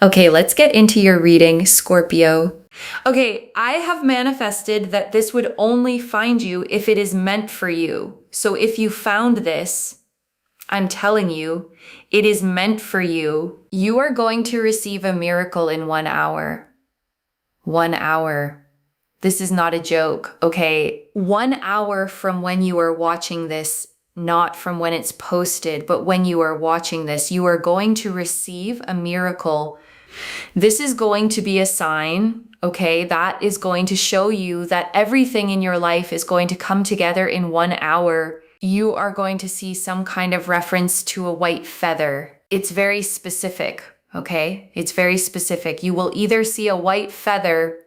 Okay, let's get into your reading, Scorpio. Okay, I have manifested that this would only find you if it is meant for you. So if you found this, I'm telling you, it is meant for you. You are going to receive a miracle in 1 hour. 1 hour. This is not a joke, okay? 1 hour from when you are watching this, not from when it's posted, but when you are watching this, you are going to receive a miracle. This is going to be a sign, okay, that is going to show you that everything in your life is going to come together in 1 hour. You are going to see some kind of reference to a white feather. It's very specific, okay? It's very specific. You will either see a white feather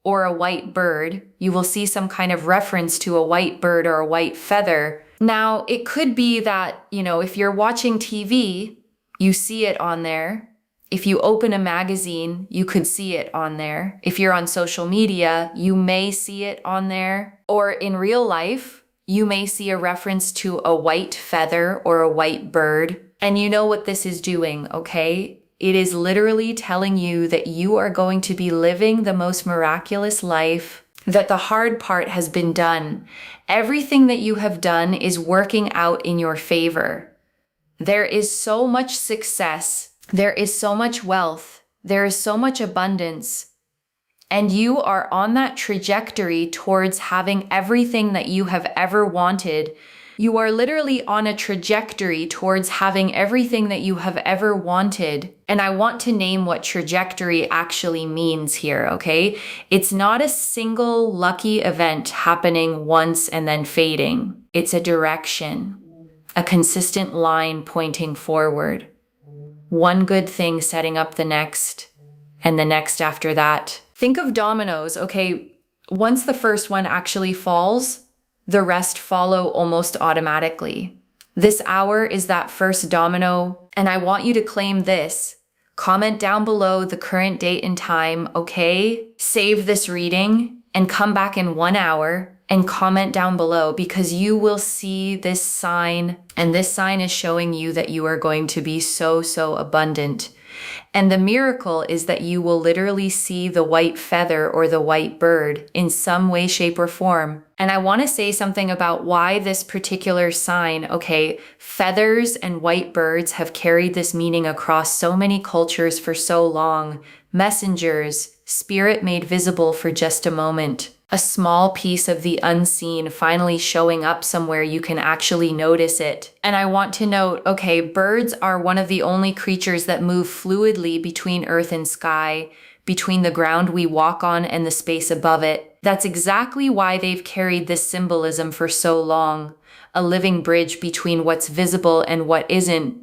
or a white bird. You will see some kind of reference to a white bird or a white feather. Now, it could be that, if you're watching TV, you see it on there. If you open a magazine, you could see it on there. If you're on social media, you may see it on there. Or in real life, you may see a reference to a white feather or a white bird. And you know what this is doing, okay? It is literally telling you that you are going to be living the most miraculous life, that the hard part has been done. Everything that you have done is working out in your favor. There is so much success. There is so much wealth. There is so much abundance. And you are on that trajectory towards having everything that you have ever wanted. You are literally on a trajectory towards having everything that you have ever wanted. And I want to name what trajectory actually means here, okay? It's not a single lucky event happening once and then fading. It's a direction, a consistent line pointing forward. One good thing setting up the next, and the next after that. Think of dominoes, okay? Once the first one actually falls, the rest follow almost automatically. This hour is that first domino, and I want you to claim this. Comment down below the current date and time, okay? Save this reading and come back in 1 hour and comment down below, because you will see this sign, and this sign is showing you that you are going to be so abundant. And the miracle is that you will literally see the white feather or the white bird in some way, shape, or form. And I want to say something about why this particular sign, okay, feathers and white birds have carried this meaning across so many cultures for so long. Messengers, spirit made visible for just a moment. A small piece of the unseen finally showing up somewhere you can actually notice it. And I want to note, okay, birds are one of the only creatures that move fluidly between earth and sky, between the ground we walk on and the space above it. That's exactly why they've carried this symbolism for so long, a living bridge between what's visible and what isn't.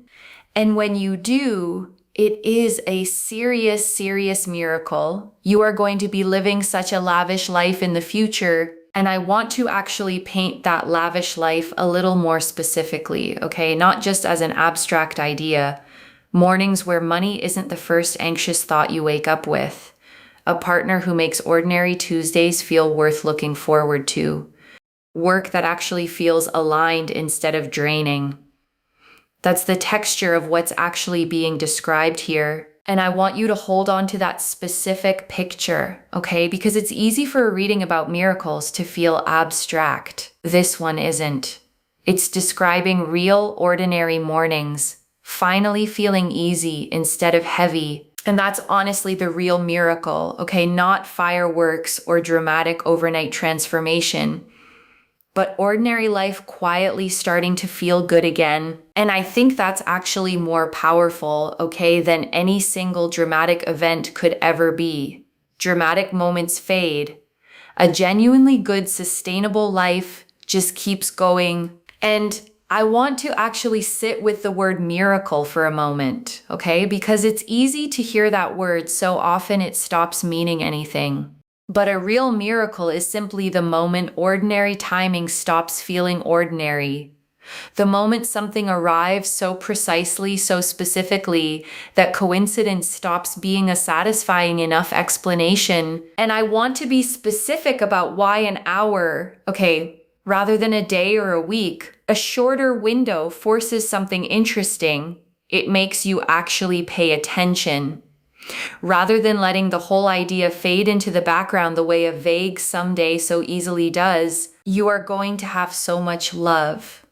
And when you do, it is a serious miracle. You are going to be living such a lavish life in the future. And I want to actually paint that lavish life a little more specifically, okay? Not just as an abstract idea. Mornings where money isn't the first anxious thought you wake up with. A partner who makes ordinary Tuesdays feel worth looking forward to. Work that actually feels aligned instead of draining. That's the texture of what's actually being described here. And I want you to hold on to that specific picture, okay? Because it's easy for a reading about miracles to feel abstract. This one isn't. It's describing real, ordinary mornings, finally feeling easy instead of heavy. And that's honestly the real miracle, okay? Not fireworks or dramatic overnight transformation, but ordinary life quietly starting to feel good again. And I think that's actually more powerful, okay, than any single dramatic event could ever be. Dramatic moments fade. A genuinely good, sustainable life just keeps going. And I want to actually sit with the word miracle for a moment, okay? Because it's easy to hear that word so often it stops meaning anything. But a real miracle is simply the moment ordinary timing stops feeling ordinary. The moment something arrives so precisely, so specifically, that coincidence stops being a satisfying enough explanation. And I want to be specific about why an hour, okay, rather than a day or a week. A shorter window forces something interesting. It makes you actually pay attention. Rather than letting the whole idea fade into the background the way a vague someday so easily does, you are going to have so much love.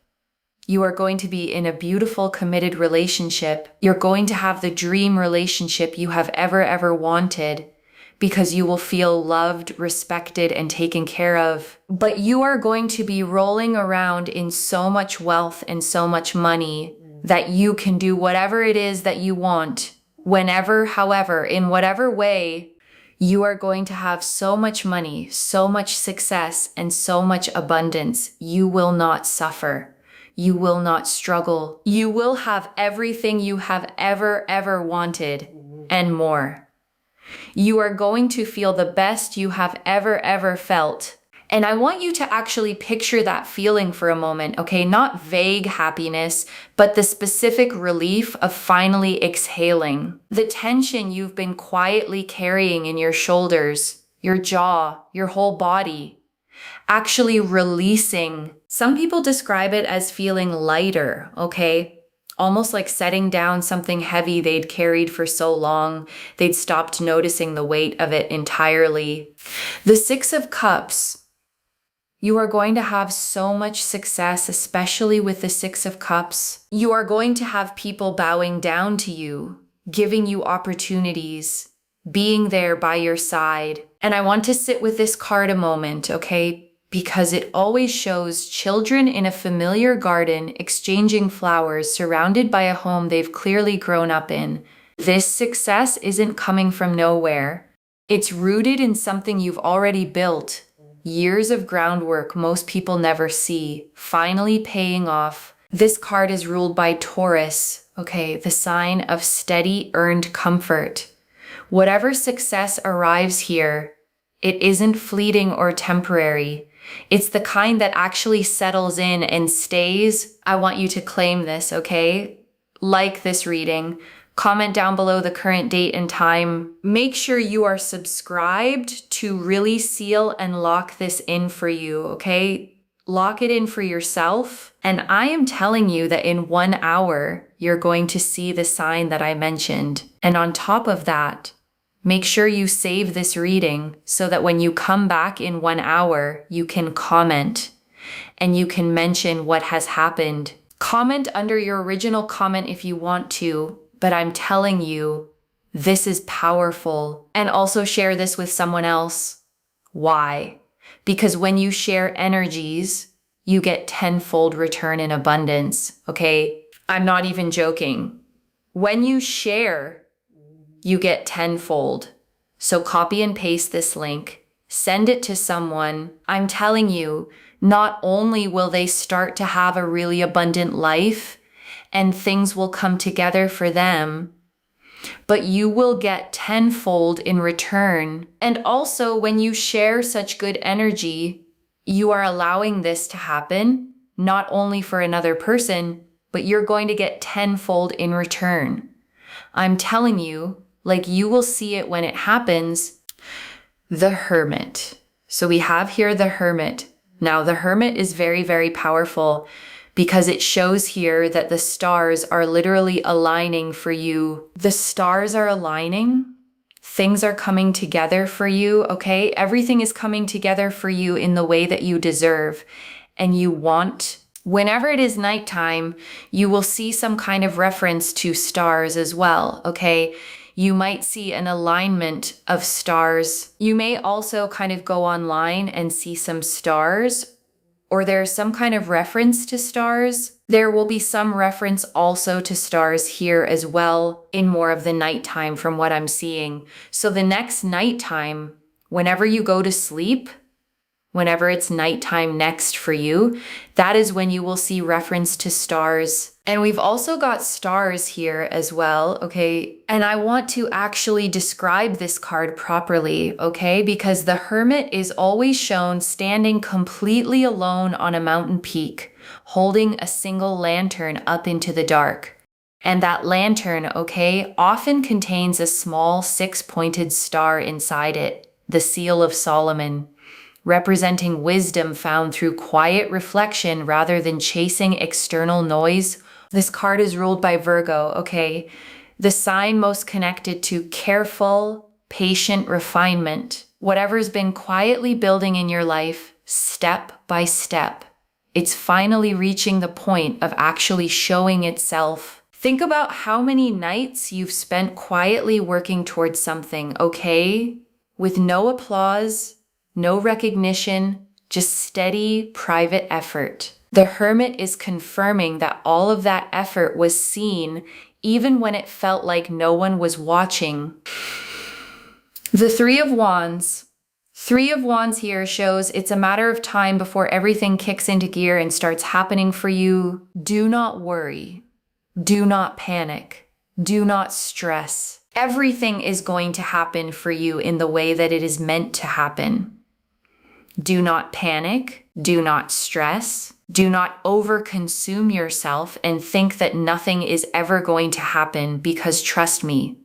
You are going to be in a beautiful, committed relationship. You're going to have the dream relationship you have ever wanted, because you will feel loved, respected, and taken care of. But you are going to be rolling around in so much wealth and so much money that you can do whatever it is that you want, whenever, however, in whatever way. You are going to have so much money, so much success, and so much abundance. You will not suffer. You will not struggle. You will have everything you have ever wanted and more. You are going to feel the best you have ever felt. And I want you to actually picture that feeling for a moment, okay? Not vague happiness, but the specific relief of finally exhaling. The tension you've been quietly carrying in your shoulders, your jaw, your whole body. Actually releasing. Some people describe it as feeling lighter, okay? Almost like setting down something heavy they'd carried for so long, they'd stopped noticing the weight of it entirely. The Six of Cups. You are going to have so much success, especially with the Six of Cups. You are going to have people bowing down to you, giving you opportunities, being there by your side. And I want to sit with this card a moment, okay? Because it always shows children in a familiar garden exchanging flowers surrounded by a home they've clearly grown up in. This success isn't coming from nowhere. It's rooted in something you've already built. Years of groundwork most people never see, finally paying off. This card is ruled by Taurus, okay, the sign of steady earned comfort. Whatever success arrives here, it isn't fleeting or temporary. It's the kind that actually settles in and stays. I want you to claim this, okay? Like this reading. Comment down below the current date and time. Make sure you are subscribed to really seal and lock this in for you, okay? Lock it in for yourself. And I am telling you that in 1 hour, you're going to see the sign that I mentioned. And on top of that, make sure you save this reading so that when you come back in 1 hour, you can comment and you can mention what has happened. Comment under your original comment if you want to, but I'm telling you, this is powerful. And also share this with someone else. Why? Because when you share energies, you get tenfold return in abundance, okay? I'm not even joking. When you share, you get tenfold. So copy and paste this link, send it to someone. I'm telling you, not only will they start to have a really abundant life and things will come together for them, but you will get tenfold in return. And also, when you share such good energy, you are allowing this to happen, not only for another person, but you're going to get tenfold in return. I'm telling you, like you will see it when it happens. The Hermit. So we have here the Hermit. Now the Hermit is very powerful because it shows here that the stars are literally aligning for you. The stars are aligning. Things are coming together for you, okay? Everything is coming together for you in the way that you deserve and you want. Whenever it is nighttime, you will see some kind of reference to stars as well, okay? You might see an alignment of stars. You may also kind of go online and see some stars, or there's some kind of reference to stars. There will be some reference also to stars here as well in more of the nighttime from what I'm seeing. So the next nighttime, whenever you go to sleep, whenever it's nighttime next for you, that is when you will see reference to stars. And we've also got stars here as well, okay? And I want to actually describe this card properly, okay? Because the Hermit is always shown standing completely alone on a mountain peak, holding a single lantern up into the dark. And that lantern, okay, often contains a small 6-pointed star inside it, the Seal of Solomon, representing wisdom found through quiet reflection rather than chasing external noise. This card is ruled by Virgo, okay? the sign most connected to careful, patient refinement. Whatever's been quietly building in your life, step by step, it's finally reaching the point of actually showing itself. Think about how many nights you've spent quietly working towards something, okay? With no applause, no recognition, just steady, private effort. The Hermit is confirming that all of that effort was seen, even when it felt like no one was watching. The Three of Wands. Three of Wands here shows it's a matter of time before everything kicks into gear and starts happening for you. Do not worry. Do not panic. Do not stress. Everything is going to happen for you in the way that it is meant to happen. Do not panic. Do not stress. Do not overconsume yourself and think that nothing is ever going to happen, because trust me,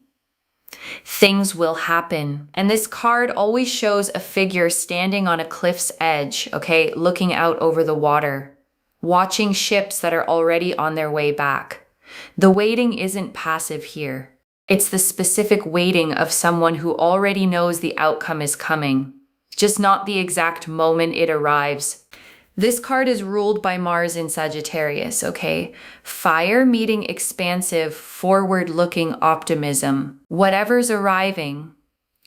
things will happen. And this card always shows a figure standing on a cliff's edge, okay, looking out over the water, watching ships that are already on their way back. The waiting isn't passive here. It's the specific waiting of someone who already knows the outcome is coming, just not the exact moment it arrives. This card is ruled by Mars in Sagittarius, okay? Fire meeting expansive, forward-looking optimism. Whatever's arriving,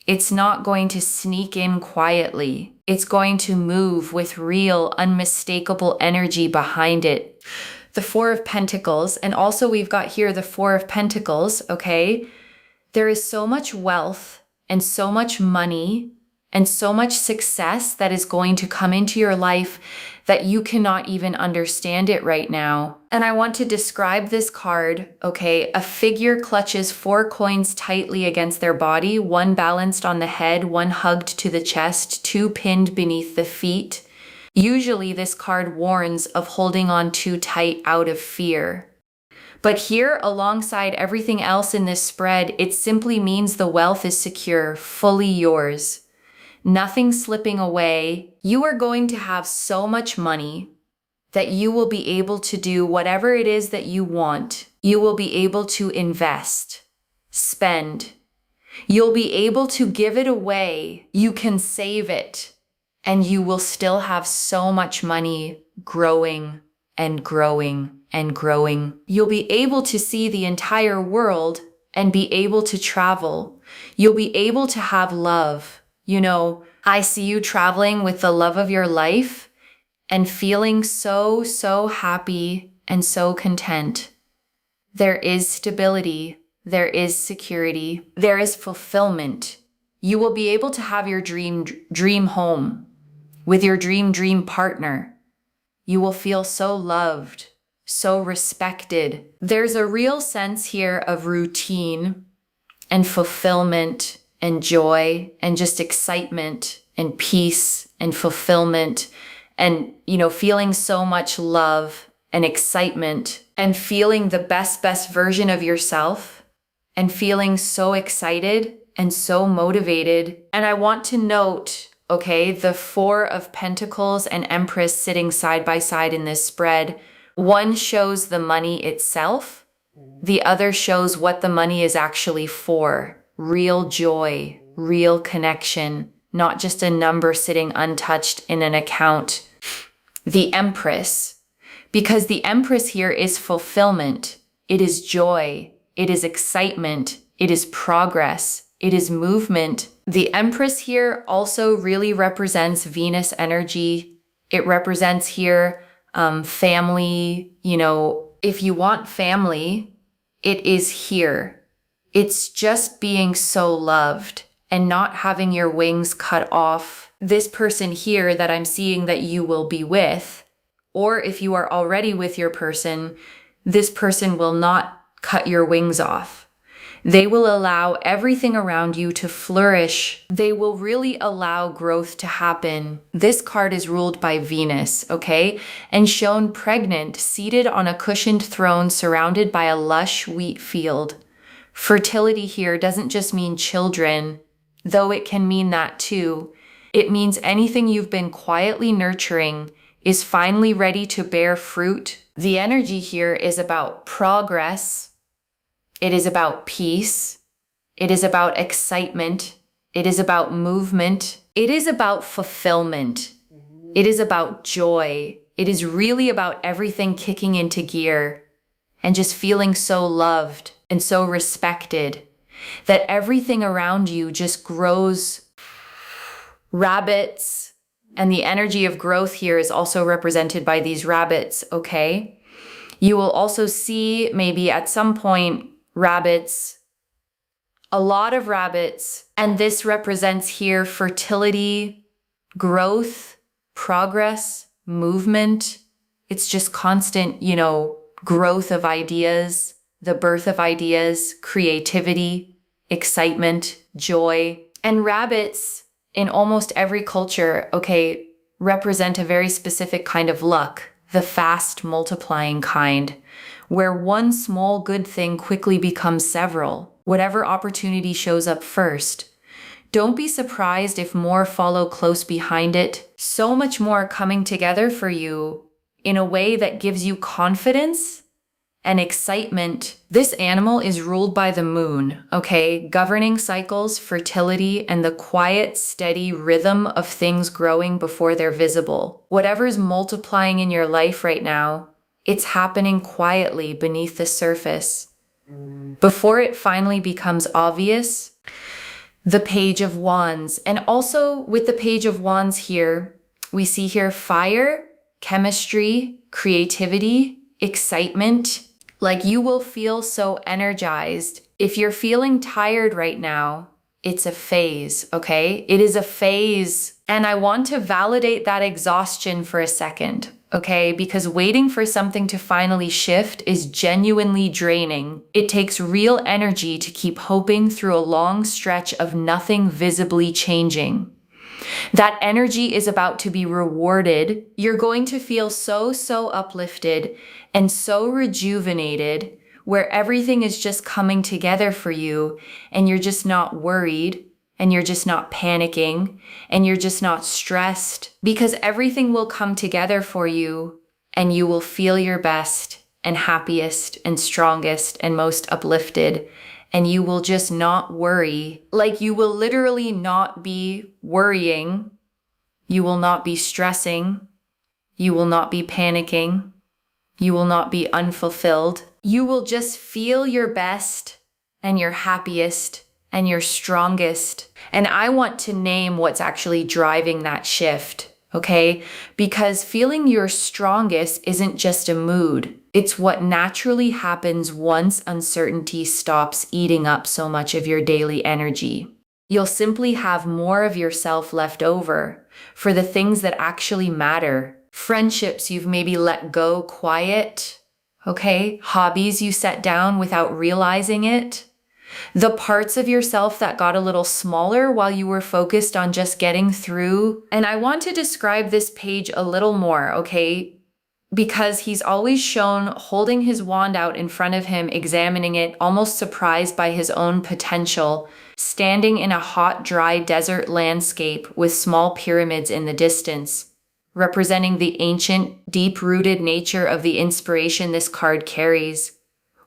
it's not going to sneak in quietly. It's going to move with real, unmistakable energy behind it. The Four of Pentacles, and also we've got here the Four of Pentacles, okay? There is so much wealth and so much money and so much success that is going to come into your life that you cannot even understand it right now. And I want to describe this card, okay? A figure clutches 4 coins tightly against their body, one balanced on the head, one hugged to the chest, 2 pinned beneath the feet. Usually this card warns of holding on too tight out of fear. But here, alongside everything else in this spread, it simply means the wealth is secure, fully yours. Nothing slipping away. You are going to have so much money that you will be able to do whatever it is that you want. You will be able to invest, spend. You'll be able to give it away. You can save it, and you will still have so much money growing and growing and growing. You'll be able to see the entire world and be able to travel. You'll be able to have love. You know, I see you traveling with the love of your life and feeling so happy and so content. There is stability. There is security. There is fulfillment. You will be able to have your dream home with your dream partner. You will feel so loved, so respected. There's a real sense here of routine and fulfillment and joy and just excitement and peace and fulfillment and, you know, feeling so much love and excitement and feeling the best version of yourself and feeling so excited and so motivated. And I want to note, okay, the Four of Pentacles and Empress sitting side by side in this spread. One shows the money itself. The other shows what the money is actually for. Real joy, real connection, not just a number sitting untouched in an account. The Empress, because the Empress here is fulfillment. It is joy. It is excitement. It is progress. It is movement. The Empress here also really represents Venus energy. It represents here family. You know, if you want family, it is here. It's just being so loved and not having your wings cut off. This person here that I'm seeing that you will be with, or if you are already with your person, this person will not cut your wings off. They will allow everything around you to flourish. They will really allow growth to happen. This card is ruled by Venus, okay? And shown pregnant, seated on a cushioned throne surrounded by a lush wheat field. Fertility here doesn't just mean children, though it can mean that too. It means anything you've been quietly nurturing is finally ready to bear fruit. The energy here is about progress. It is about peace. It is about excitement. It is about movement. It is about fulfillment. It is about joy. It is really about everything kicking into gear and just feeling so loved and so respected that everything around you just grows. Rabbits, and the energy of growth here is also represented by these rabbits, okay? You will also see maybe at some point rabbits, a lot of rabbits, and this represents here fertility, growth, progress, movement. It's just constant, growth of ideas, the birth of ideas, creativity, excitement, joy. And rabbits in almost every culture, okay, represent a very specific kind of luck, the fast multiplying kind, where one small good thing quickly becomes several, whatever opportunity shows up first. Don't be surprised if more follow close behind it. So much more coming together for you in a way that gives you confidence and excitement. This animal is ruled by the moon, okay? Governing cycles, fertility, and the quiet, steady rhythm of things growing before they're visible. Whatever's multiplying in your life right now, it's happening quietly beneath the surface. Before it finally becomes obvious, the Page of Wands. And also with the Page of Wands here, we see here fire, chemistry, creativity, excitement. Like you will feel so energized. If you're feeling tired right now, it's a phase, okay? It is a phase. And I want to validate that exhaustion for a second, okay? Because waiting for something to finally shift is genuinely draining. It takes real energy to keep hoping through a long stretch of nothing visibly changing. That energy is about to be rewarded. You're going to feel so uplifted and so rejuvenated, where everything is just coming together for you and you're just not worried and you're just not panicking and you're just not stressed, because everything will come together for you and you will feel your best and happiest and strongest and most uplifted. And you will just not worry. Like you will literally not be worrying. You will not be stressing. You will not be panicking. You will not be unfulfilled. You will just feel your best and your happiest and your strongest. And I want to name what's actually driving that shift, okay? Because feeling your strongest isn't just a mood. It's what naturally happens once uncertainty stops eating up so much of your daily energy. You'll simply have more of yourself left over for the things that actually matter. Friendships you've maybe let go quiet, okay? Hobbies you set down without realizing it. The parts of yourself that got a little smaller while you were focused on just getting through. And I want to describe this page a little more, okay? Because he's always shown holding his wand out in front of him, examining it, almost surprised by his own potential, standing in a hot, dry desert landscape with small pyramids in the distance, representing the ancient, deep-rooted nature of the inspiration this card carries.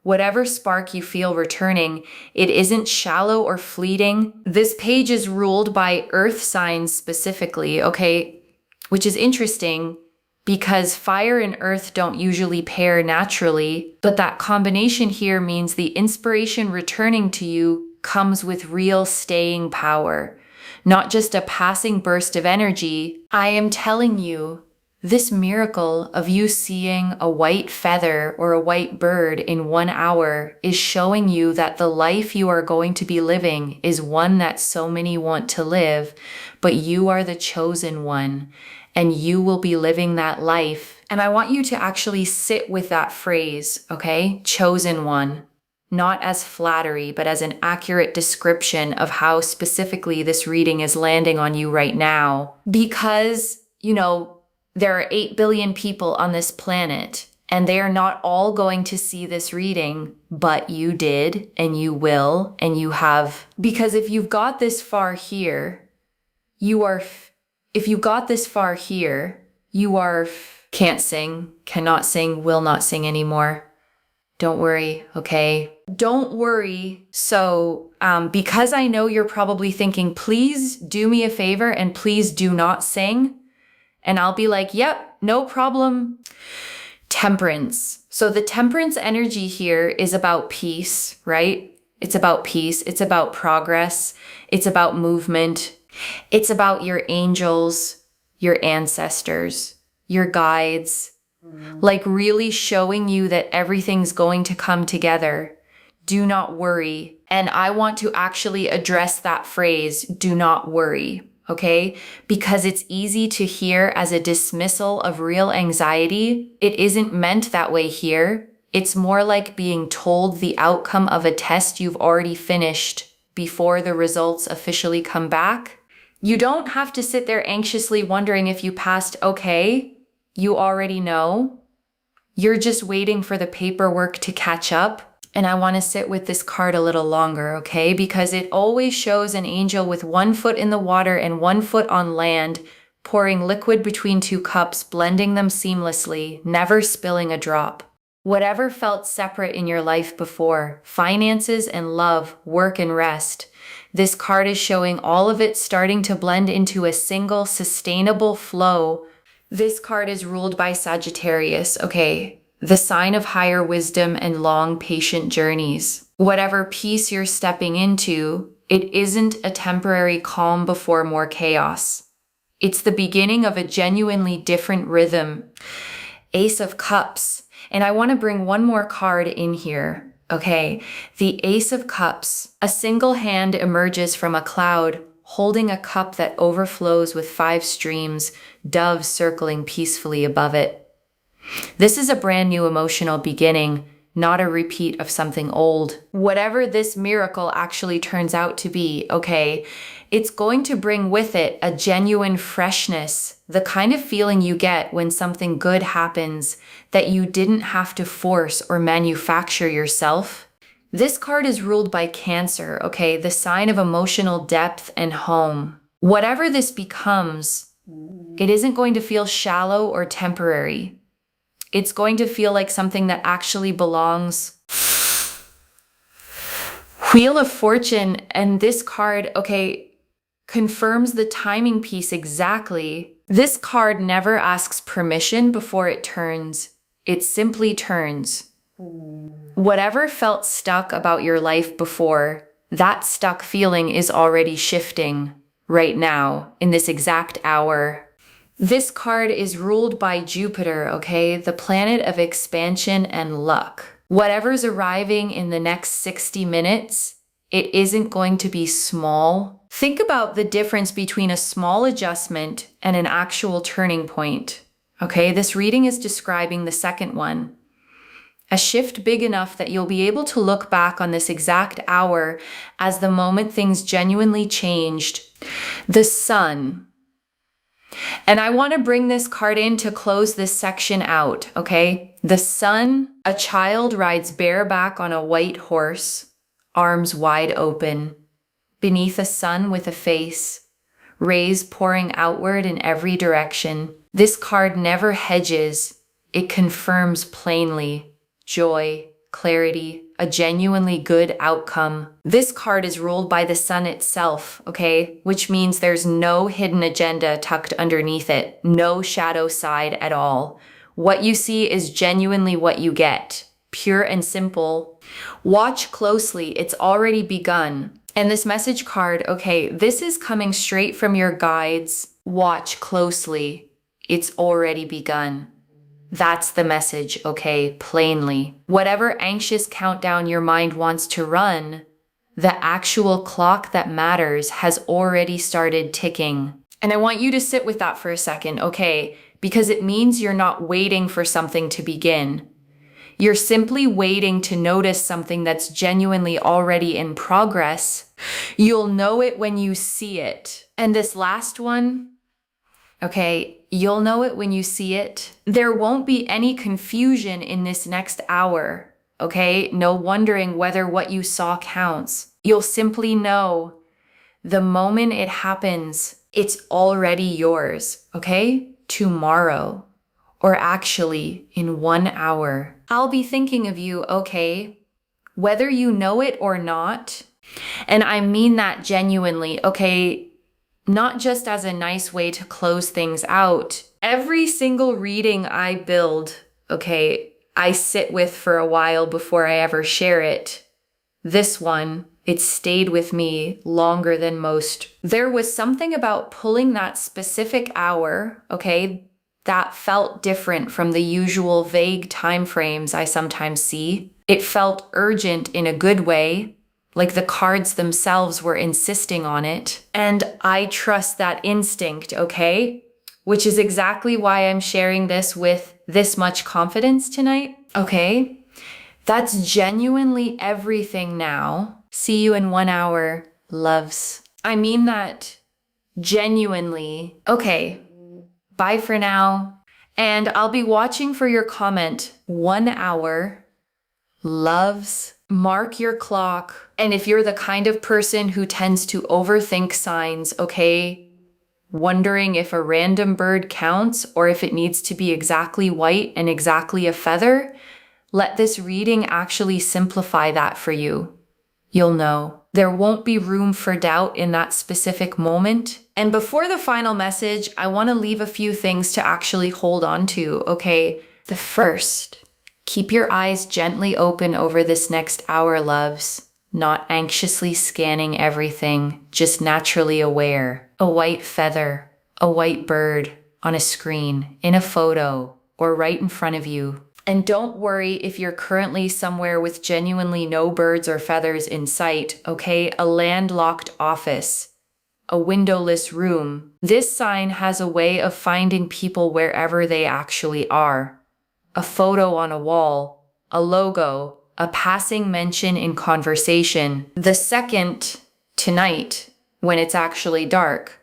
Whatever spark you feel returning, it isn't shallow or fleeting. This page is ruled by earth signs specifically, okay? Which is interesting because fire and earth don't usually pair naturally, but that combination here means the inspiration returning to you comes with real staying power, not just a passing burst of energy. I am telling you, this miracle of you seeing a white feather or a white bird in 1 hour is showing you that the life you are going to be living is one that so many want to live, but you are the chosen one, and you will be living that life. And I want you to actually sit with that phrase, okay? Chosen one. Not as flattery, but as an accurate description of how specifically this reading is landing on you right now. Because, there are 8 billion people on this planet, and they are not all going to see this reading, but you did, and you will, and you have. Because if you've got this far here, can't sing, cannot sing, will not sing anymore. Don't worry, okay? Don't worry. So, because I know you're probably thinking, please do me a favor and please do not sing. And I'll be like, yep, no problem. Temperance. So the temperance energy here is about peace, right? It's about peace. It's about progress. It's about movement. It's about your angels, your ancestors, your guides, like really showing you that everything's going to come together. Do not worry. And I want to actually address that phrase, do not worry, okay? Because it's easy to hear as a dismissal of real anxiety. It isn't meant that way here. It's more like being told the outcome of a test you've already finished before the results officially come back. You don't have to sit there anxiously wondering if you passed okay. You already know. You're just waiting for the paperwork to catch up. And I want to sit with this card a little longer, okay? Because it always shows an angel with 1 foot in the water and 1 foot on land, pouring liquid between 2 cups, blending them seamlessly, never spilling a drop. Whatever felt separate in your life before, finances and love, work and rest, this card is showing all of it starting to blend into a single sustainable flow. This card is ruled by Sagittarius, okay? The sign of higher wisdom and long, patient journeys. Whatever peace you're stepping into, it isn't a temporary calm before more chaos. It's the beginning of a genuinely different rhythm. Ace of Cups. And I want to bring one more card in here, okay? The Ace of Cups. A single hand emerges from a cloud, holding a cup that overflows with 5 streams, doves circling peacefully above it. This is a brand new emotional beginning, not a repeat of something old. Whatever this miracle actually turns out to be, okay, it's going to bring with it a genuine freshness, the kind of feeling you get when something good happens that you didn't have to force or manufacture yourself. This card is ruled by Cancer, okay, the sign of emotional depth and home. Whatever this becomes, it isn't going to feel shallow or temporary. It's going to feel like something that actually belongs. Wheel of Fortune, and this card, okay, confirms the timing piece exactly. This card never asks permission before it turns. It simply turns. Whatever felt stuck about your life before, that stuck feeling is already shifting right now, in this exact hour. This card is ruled by Jupiter, okay? The planet of expansion and luck. Whatever's arriving in the next 60 minutes, it isn't going to be small. Think about the difference between a small adjustment and an actual turning point, okay? This reading is describing the second one. A shift big enough that you'll be able to look back on this exact hour as the moment things genuinely changed. The Sun. And I want to bring this card in to close this section out, okay? The Sun, a child rides bareback on a white horse, arms wide open, beneath a sun with a face, rays pouring outward in every direction. This card never hedges. It confirms plainly. Joy, clarity, a genuinely good outcome. This card is ruled by the sun itself, okay? Which means there's no hidden agenda tucked underneath it, no shadow side at all. What you see is genuinely what you get, pure and simple. Watch closely, it's already begun. And this message card, okay, this is coming straight from your guides. Watch closely, it's already begun. That's the message, okay, plainly. Whatever anxious countdown your mind wants to run, the actual clock that matters has already started ticking. And I want you to sit with that for a second, okay? Because it means you're not waiting for something to begin. You're simply waiting to notice something that's genuinely already in progress. You'll know it when you see it. And this last one, okay, you'll know it when you see it. There won't be any confusion in this next hour, okay? No wondering whether what you saw counts. You'll simply know the moment it happens, it's already yours, okay? Tomorrow, or actually in 1 hour. I'll be thinking of you, okay? Whether you know it or not. And I mean that genuinely, okay? Not just as a nice way to close things out. Every single reading I build, okay, I sit with for a while before I ever share it. This one, it stayed with me longer than most. There was something about pulling that specific hour, okay, that felt different from the usual vague time frames I sometimes see. It felt urgent in a good way, like the cards themselves were insisting on it. And I trust that instinct, okay? Which is exactly why I'm sharing this with this much confidence tonight, okay? That's genuinely everything now. See you in 1 hour, loves. I mean that genuinely. Okay, bye for now. And I'll be watching for your comment. 1 hour, loves. Mark your clock. And if you're the kind of person who tends to overthink signs, okay, wondering if a random bird counts or if it needs to be exactly white and exactly a feather, let this reading actually simplify that for you. You'll know. There won't be room for doubt in that specific moment. And before the final message, I want to leave a few things to actually hold on to, okay? The first, keep your eyes gently open over this next hour, loves. Not anxiously scanning everything, just naturally aware. A white feather, a white bird on a screen, in a photo, or right in front of you. And don't worry if you're currently somewhere with genuinely no birds or feathers in sight, okay? A landlocked office, a windowless room. This sign has a way of finding people wherever they actually are. A photo on a wall, a logo, a passing mention in conversation. The second, tonight, when it's actually dark,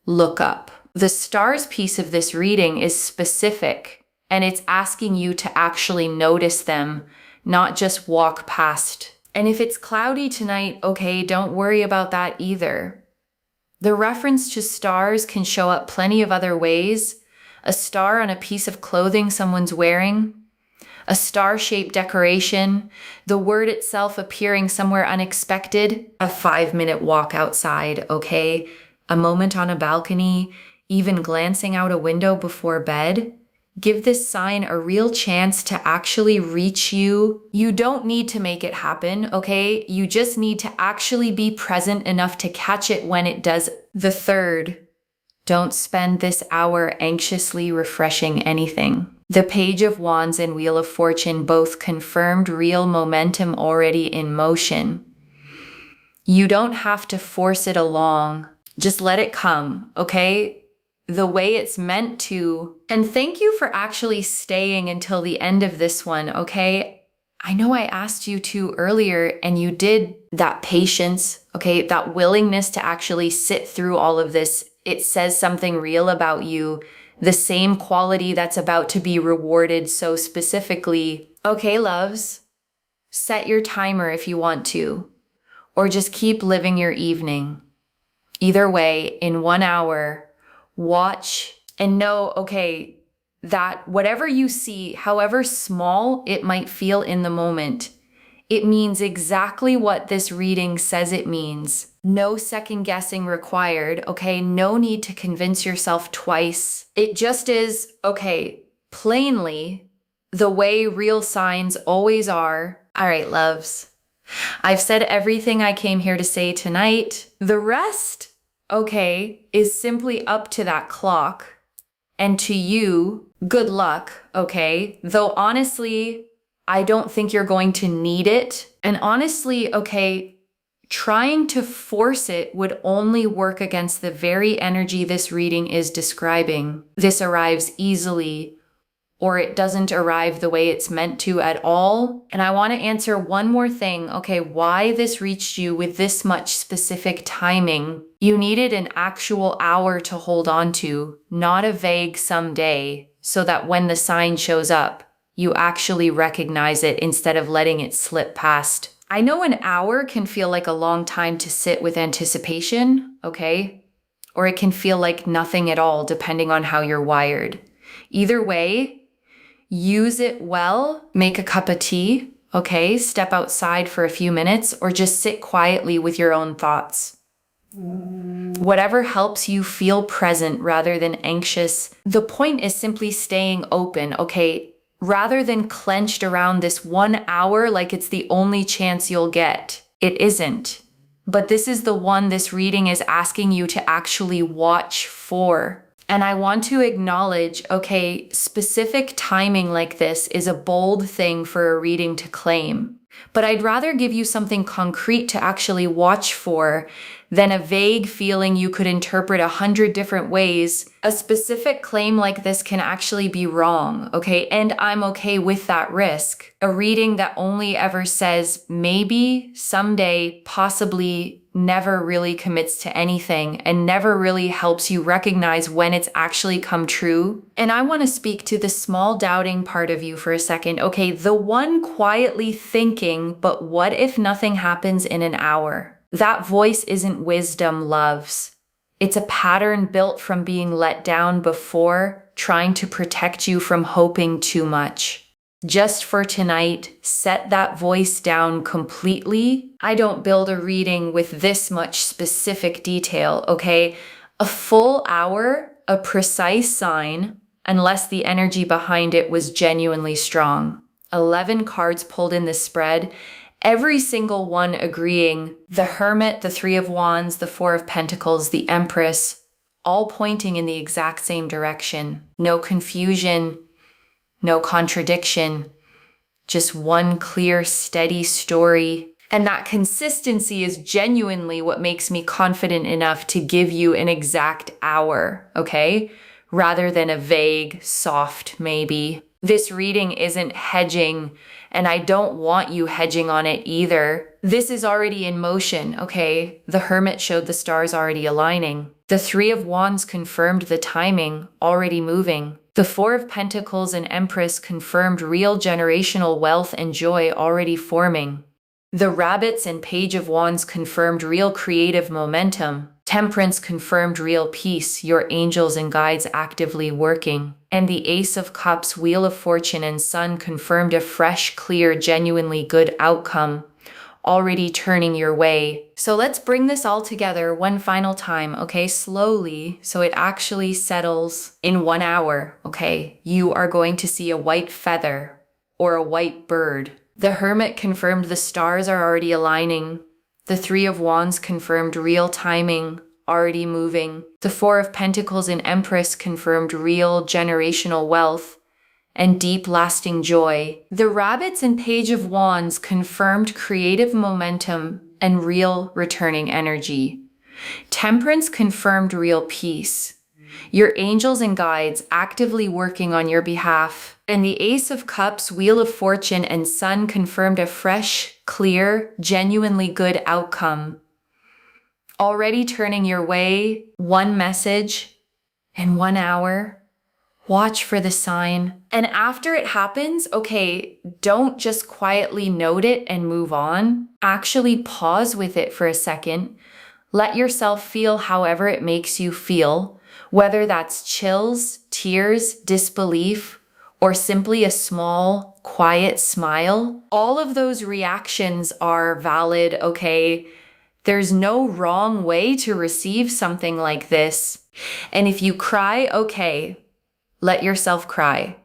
look up. The stars piece of this reading is specific. And it's asking you to actually notice them, not just walk past. And if it's cloudy tonight, okay, don't worry about that either. The reference to stars can show up plenty of other ways. A star on a piece of clothing someone's wearing, a star-shaped decoration, the word itself appearing somewhere unexpected, a 5-minute walk outside, okay? A moment on a balcony, even glancing out a window before bed. Give this sign a real chance to actually reach you. You don't need to make it happen, okay? You just need to actually be present enough to catch it when it does. The third, don't spend this hour anxiously refreshing anything. The Page of Wands and Wheel of Fortune both confirmed real momentum already in motion. You don't have to force it along. Just let it come, okay? The way it's meant to. And thank you for actually staying until the end of this one, okay? I know I asked you to earlier and you did. That patience, okay? That willingness to actually sit through all of this. It says something real about you. The same quality that's about to be rewarded so specifically. Okay, loves, set your timer if you want to, or just keep living your evening. Either way, in 1 hour, watch and know, okay, that whatever you see, however small it might feel in the moment, it means exactly what this reading says it means. No second guessing required, okay? No need to convince yourself twice. It just is, okay, plainly, the way real signs always are. All right, loves. I've said everything I came here to say tonight. The rest, okay, is simply up to that clock. And to you, good luck, okay? Though honestly, I don't think you're going to need it. And honestly, okay, trying to force it would only work against the very energy this reading is describing. This arrives easily, or it doesn't arrive the way it's meant to at all. And I want to answer one more thing, okay, why this reached you with this much specific timing. You needed an actual hour to hold on to, not a vague someday, so that when the sign shows up, you actually recognize it instead of letting it slip past. I know an hour can feel like a long time to sit with anticipation, okay? Or it can feel like nothing at all, depending on how you're wired. Either way, use it well, make a cup of tea, okay? Step outside for a few minutes or just sit quietly with your own thoughts. Whatever helps you feel present rather than anxious. The point is simply staying open, okay? Rather than clenched around this 1 hour like it's the only chance you'll get. It isn't. But this is the one this reading is asking you to actually watch for. And I want to acknowledge, okay, specific timing like this is a bold thing for a reading to claim. But I'd rather give you something concrete to actually watch for than a vague feeling you could interpret 100 different ways. A specific claim like this can actually be wrong, okay? And I'm okay with that risk. A reading that only ever says maybe, someday, possibly, never really commits to anything and never really helps you recognize when it's actually come true. And I want to speak to the small doubting part of you for a second. Okay, the one quietly thinking, but what if nothing happens in an hour? That voice isn't wisdom, loves. It's a pattern built from being let down before, trying to protect you from hoping too much. Just for tonight, set that voice down completely. I don't build a reading with this much specific detail, okay? A full hour, a precise sign, unless the energy behind it was genuinely strong. 11 cards pulled in this spread, every single one agreeing. The Hermit, the Three of Wands, the Four of Pentacles, the Empress, all pointing in the exact same direction. No confusion, no contradiction, just one clear, steady story. And that consistency is genuinely what makes me confident enough to give you an exact hour, okay? Rather than a vague, soft maybe. This reading isn't hedging, and I don't want you hedging on it either. This is already in motion, okay? The Hermit showed the stars already aligning. The Three of Wands confirmed the timing, already moving. The Four of Pentacles and Empress confirmed real generational wealth and joy already forming. The Rabbits and Page of Wands confirmed real creative momentum. Temperance confirmed real peace, your angels and guides actively working. And the Ace of Cups, Wheel of Fortune, and Sun confirmed a fresh, clear, genuinely good outcome, already turning your way. So let's bring this all together one final time, okay? Slowly, so it actually settles in 1 hour, okay? You are going to see a white feather or a white bird. The Hermit confirmed the stars are already aligning. The Three of Wands confirmed real timing, already moving. The Four of Pentacles and Empress confirmed real generational wealth and deep lasting joy. The Rabbits and Page of Wands confirmed creative momentum and real returning energy. Temperance confirmed real peace. Your angels and guides actively working on your behalf. And the Ace of Cups, Wheel of Fortune, and Sun confirmed a fresh, clear, genuinely good outcome. Already turning your way, one message in 1 hour. Watch for the sign. And after it happens, okay, don't just quietly note it and move on. Actually pause with it for a second. Let yourself feel however it makes you feel, whether that's chills, tears, disbelief, or simply a small, quiet smile. All of those reactions are valid, okay? There's no wrong way to receive something like this. And if you cry, okay, let yourself cry.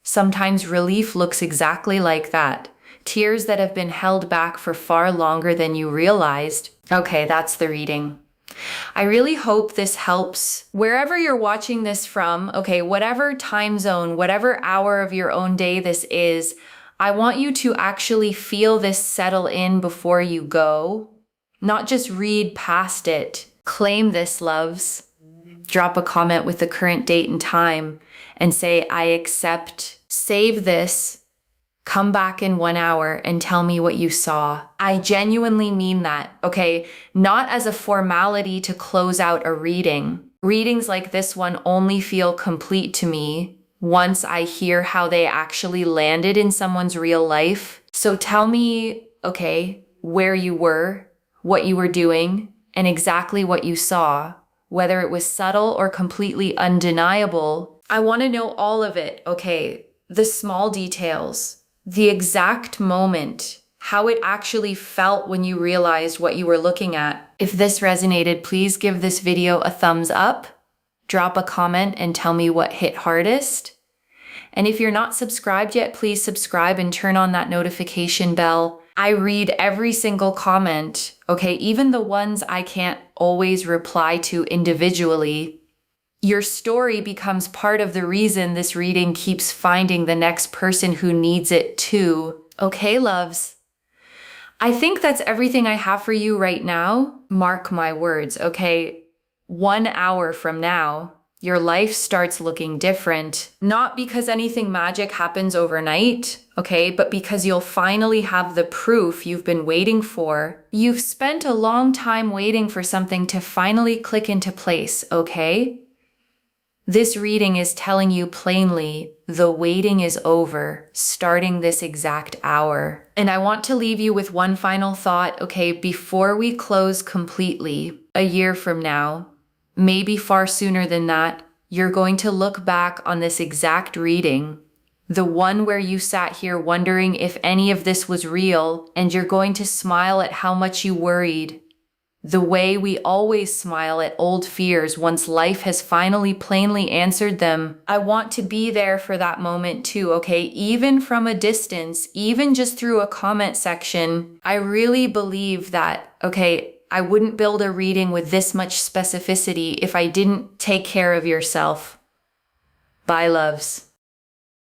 Sometimes relief looks exactly like that. Tears that have been held back for far longer than you realized. Okay, that's the reading. I really hope this helps. Wherever you're watching this from, okay, whatever time zone, whatever hour of your own day this is, I want you to actually feel this settle in before you go. Not just read past it. Claim this, loves. Drop a comment with the current date and time and say, I accept. Save this. Come back in 1 hour and tell me what you saw. I genuinely mean that, okay? Not as a formality to close out a reading. Readings like this one only feel complete to me once I hear how they actually landed in someone's real life. So tell me, okay, where you were, what you were doing, and exactly what you saw. Whether it was subtle or completely undeniable, I want to know all of it, okay? The small details, the exact moment, how it actually felt when you realized what you were looking at. If this resonated, please give this video a thumbs up, drop a comment and tell me what hit hardest. And if you're not subscribed yet, please subscribe and turn on that notification bell. I read every single comment, okay? Even the ones I can't always reply to individually. Your story becomes part of the reason this reading keeps finding the next person who needs it too. Okay, loves? I think that's everything I have for you right now. Mark my words, okay? 1 hour from now, your life starts looking different. Not because anything magic happens overnight, okay? But because you'll finally have the proof you've been waiting for. You've spent a long time waiting for something to finally click into place, okay? This reading is telling you plainly, the waiting is over, starting this exact hour. And I want to leave you with one final thought, okay? Before we close completely, a year from now, maybe far sooner than that, you're going to look back on this exact reading, the one where you sat here wondering if any of this was real, and you're going to smile at how much you worried. The way we always smile at old fears once life has finally plainly answered them. I want to be there for that moment too, okay? Even from a distance, even just through a comment section. I really believe that, okay, I wouldn't build a reading with this much specificity if I didn't take care of yourself. Bye, loves.